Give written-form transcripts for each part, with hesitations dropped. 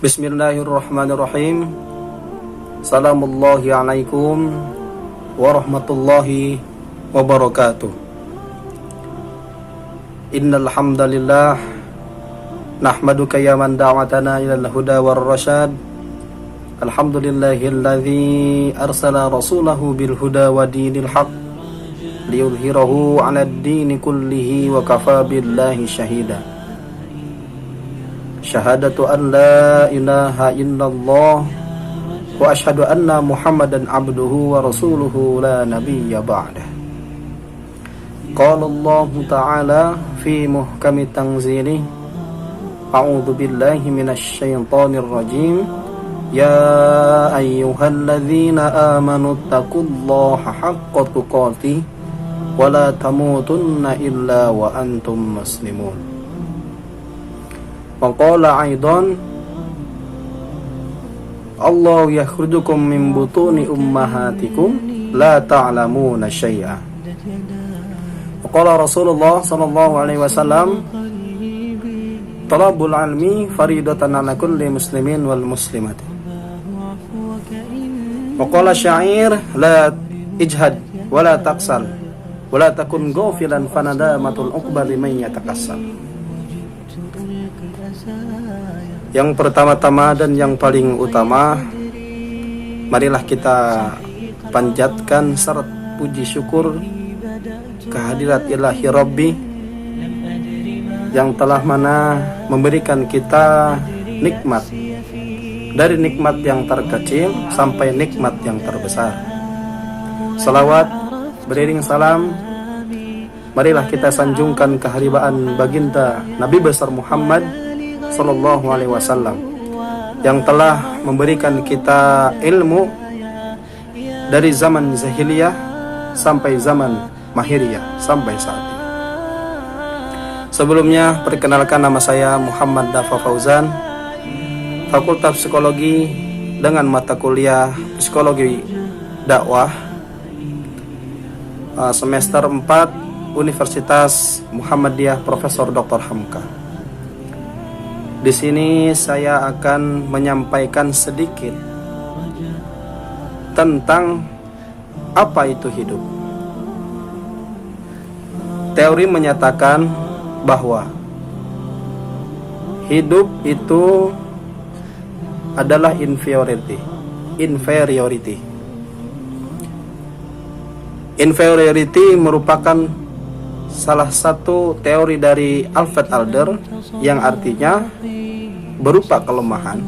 Bismillahirrahmanirrahim. Assalamualaikum warahmatullahi wabarakatuh. Innal hamdalillah nahmaduka ya man da'watana ilal huda war rasyad. Alhamdulillahilladzi arsala rasulahu bil huda wa dinil haq liyudhhirahu 'alad dini kullihi wa kafa billahi syahida. Syahadatu an la ilaha illallah wa ashhadu anna Muhammadan abduhu wa rasuluhu la nabiyya ba'dah. Qala Allah ta'ala fi muhkami tanzilih, a'udzu billahi minasy syaithanir rajim. Ya ayyuhalladzina amanu taqullaha haqqa tuqatih wa la tamutunna illa wa antum muslimun. Wa qala aidan Allah yakhrujukum min butuni ummahatikum la ta'lamuna syai'a. Wa qala Rasulullah sallallahu alaihi wasallam talabul ilmi faridatan ala kulli muslimin wal muslimati. Wa qala syair la ijhad wa la taqsal wa la takun ghafilan fanadamatul uqba liman yatakassal. Yang pertama-tama dan yang paling utama, marilah kita panjatkan syarat puji syukur kehadirat Ilahi Rabbi yang telah memberikan kita nikmat, dari nikmat yang terkecil sampai nikmat yang terbesar. Salawat beriring salam, marilah kita sanjungkan keharibaan baginda Nabi besar Muhammad sallallahu alaihi wasallam yang telah memberikan kita ilmu dari zaman jahiliyah sampai zaman mahiriyah sampai saat ini. Sebelumnya perkenalkan, nama saya Muhammad Dafa Fauzan, Fakultas Psikologi dengan mata kuliah Psikologi Dakwah, semester 4 Universitas Muhammadiyah Profesor Dr. Hamka. Di sini saya akan menyampaikan sedikit tentang apa itu hidup. Teori menyatakan bahwa hidup itu adalah inferiority. Inferiority merupakan salah satu teori dari Alfred Adler yang artinya berupa kelemahan,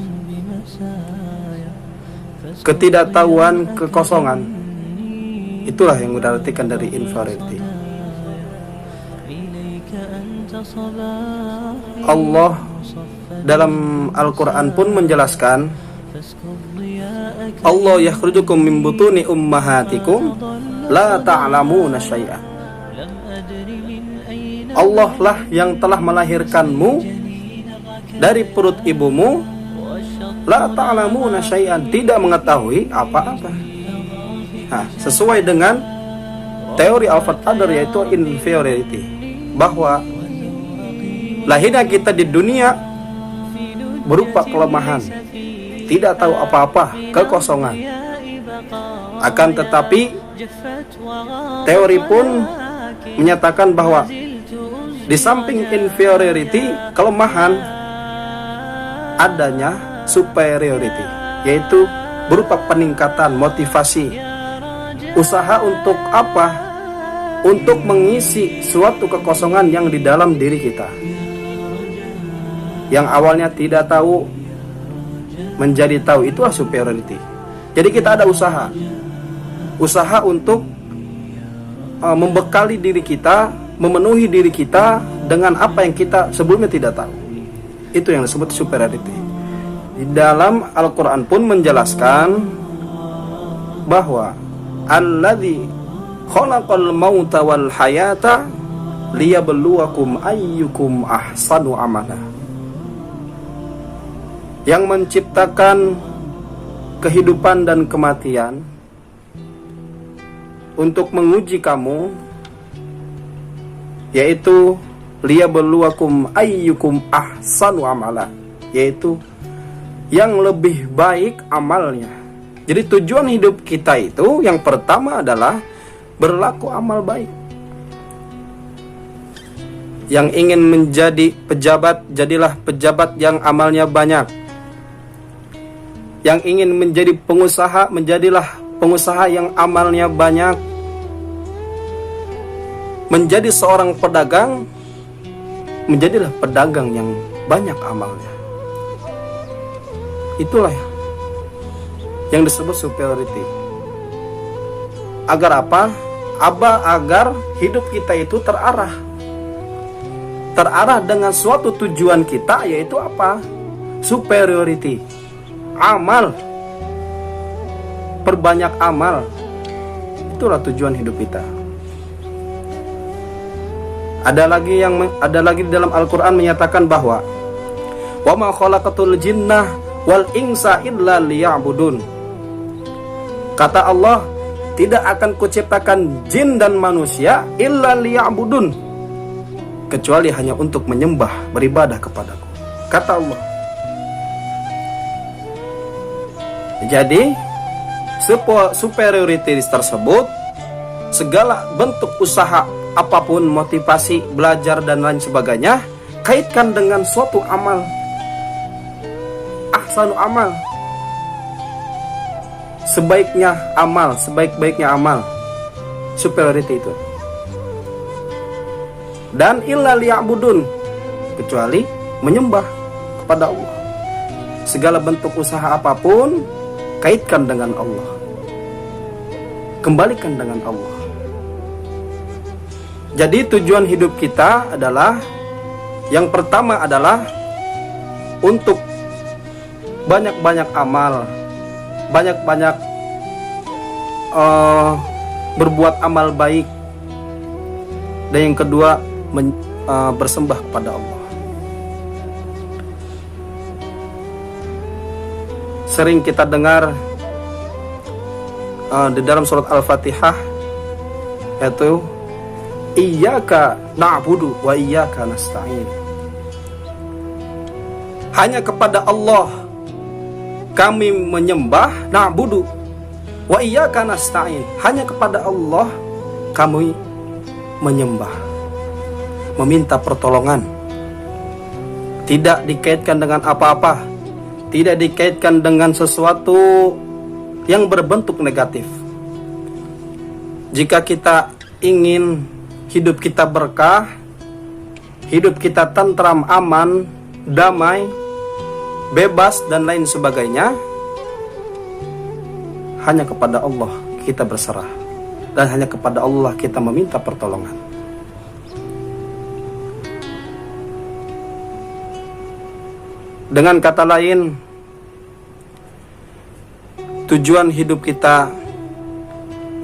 ketidaktahuan, kekosongan. Itulah yang diartikan dari inferiority. Allah dalam Al-Quran pun menjelaskan, Allah yakhrujukum min butuni ummahatikum la ta'lamuna syai'a. Allah lah yang telah melahirkanmu dari perut ibumu, la ta'lamuna syai'an, tidak mengetahui apa-apa. Nah, sesuai dengan teori Alfred Adler, yaitu inferiority, bahwa lahirnya kita di dunia berupa kelemahan, tidak tahu apa-apa, kekosongan. Akan tetapi teori pun menyatakan bahwa di samping inferiority, kelemahan, adanya superiority, yaitu berupa peningkatan motivasi, usaha untuk apa? Untuk mengisi suatu kekosongan yang di dalam diri kita, yang awalnya tidak tahu menjadi tahu. Itulah superiority. Jadi kita ada usaha untuk membekali diri kita, memenuhi diri kita dengan apa yang kita sebelumnya tidak tahu. Itu yang disebut superiority. Di dalam Al-Quran pun menjelaskan bahwa alladzi khalaqal mauta wal hayata liyabluwakum ayyukum ahsanu amala. Yang menciptakan kehidupan dan kematian untuk menguji kamu, yaitu liyabluwakum ayyukum ahsanu amala, yaitu yang lebih baik amalnya. Jadi tujuan hidup kita itu yang pertama adalah berlaku amal baik. Yang ingin menjadi pejabat, jadilah pejabat yang amalnya banyak. Yang ingin menjadi pengusaha, menjadilah pengusaha yang amalnya banyak. Menjadi seorang pedagang, menjadilah pedagang yang banyak amalnya. Itulah yang disebut superiority. Agar apa? Agar hidup kita itu terarah dengan suatu tujuan kita, yaitu apa? Superiority. Amal. Perbanyak amal. Itulah tujuan hidup kita. Ada lagi di dalam Al-Qur'an menyatakan bahwa wa ma khalaqatul jinnah wal insa illa liya'budun. Kata Allah, tidak akan kuciptakan jin dan manusia illa liya'budun, kecuali hanya untuk menyembah, beribadah kepadaku. Kata Allah. Jadi superiority tersebut, segala bentuk usaha apapun, motivasi, belajar dan lain sebagainya, kaitkan dengan suatu amal. Ahsanu amal, sebaiknya amal, sebaik-baiknya amal. Superiority itu. Dan illa liya'budun, kecuali menyembah kepada Allah. Segala bentuk usaha apapun, kaitkan dengan Allah, kembalikan dengan Allah. Jadi tujuan hidup kita adalah, yang pertama adalah untuk banyak-banyak amal, banyak-banyak berbuat amal baik. Dan yang kedua, bersembah kepada Allah. Sering kita dengar di dalam surat Al-Fatihah, yaitu iyyaka na'budu wa iyyaka nasta'in. Hanya kepada Allah kami menyembah, na'budu wa iyyaka nasta'in. Hanya kepada Allah kami menyembah, meminta pertolongan. Tidak dikaitkan dengan apa-apa, tidak dikaitkan dengan sesuatu yang berbentuk negatif. Jika kita ingin hidup kita berkah, hidup kita tentram, aman, damai, bebas dan lain sebagainya, hanya kepada Allah kita berserah, dan hanya kepada Allah kita meminta pertolongan. Dengan kata lain, tujuan hidup kita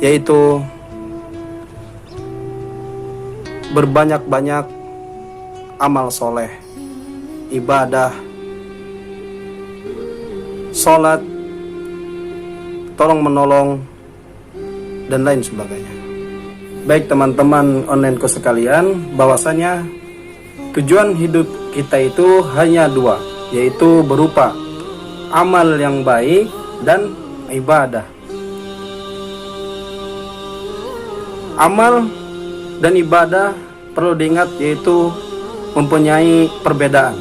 yaitu berbanyak-banyak amal soleh, ibadah, sholat, tolong menolong, dan lain sebagainya. Baik teman-teman onlineku sekalian, bahwasanya tujuan hidup kita itu hanya dua, yaitu berupa amal yang baik dan ibadah. Amal dan ibadah perlu diingat, yaitu mempunyai perbedaan.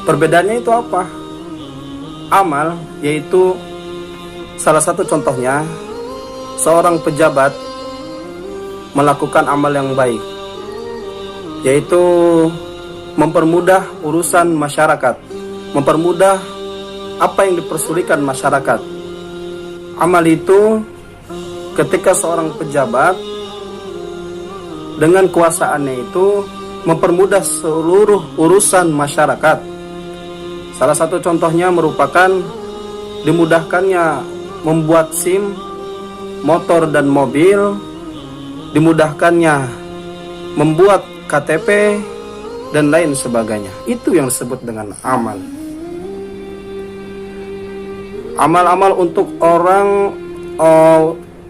Perbedaannya itu apa? Amal, yaitu salah satu contohnya, seorang pejabat melakukan amal yang baik, yaitu mempermudah urusan masyarakat, mempermudah apa yang dipersulikan masyarakat. Amal itu ketika seorang pejabat dengan kuasaannya itu mempermudah seluruh urusan masyarakat. Salah satu contohnya merupakan dimudahkannya membuat SIM, motor dan mobil, dimudahkannya membuat KTP dan lain sebagainya. Itu yang disebut dengan amal. Amal-amal untuk orang,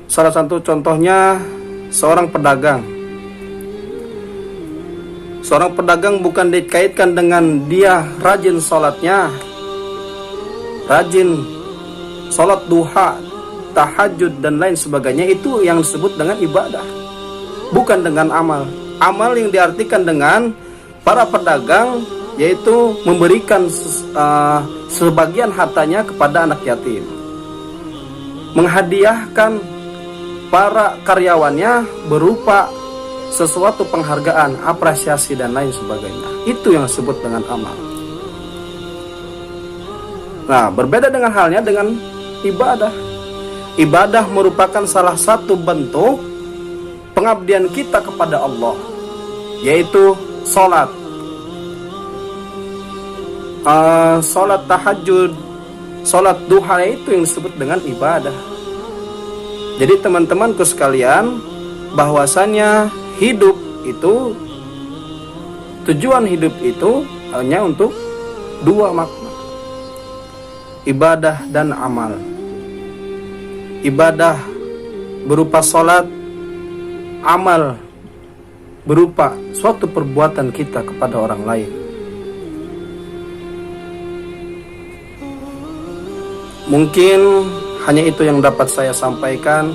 salah satu contohnya seorang pedagang. Seorang pedagang bukan dikaitkan dengan dia rajin sholatnya, rajin sholat duha, tahajud dan lain sebagainya. Itu yang disebut dengan ibadah, bukan dengan amal. Amal yang diartikan dengan para pedagang yaitu memberikan sebagian hartanya kepada anak yatim, menghadiahkan para karyawannya berupa sesuatu penghargaan, apresiasi dan lain sebagainya. Itu yang disebut dengan amal. Nah, berbeda dengan halnya dengan ibadah. Ibadah merupakan salah satu bentuk pengabdian kita kepada Allah, yaitu sholat, sholat tahajud, sholat duha, itu yang disebut dengan ibadah. Jadi teman-temanku sekalian, bahwasannya hidup itu, tujuan hidup itu hanya untuk dua makna, ibadah dan amal. Ibadah berupa sholat, amal berupa suatu perbuatan kita kepada orang lain. Mungkin hanya itu yang dapat saya sampaikan.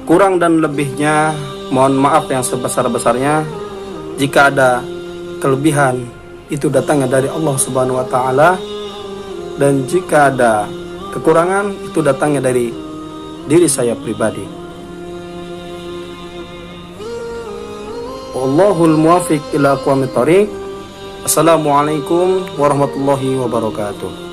Kurang dan lebihnya mohon maaf yang sebesar-besarnya. Jika ada kelebihan, itu datangnya dari Allah Subhanahu wa taala, dan jika ada kekurangan, itu datangnya dari diri saya pribadi. Wallahul muwaffiq ila aqwamit thoriq. Assalamualaikum warahmatullahi wabarakatuh.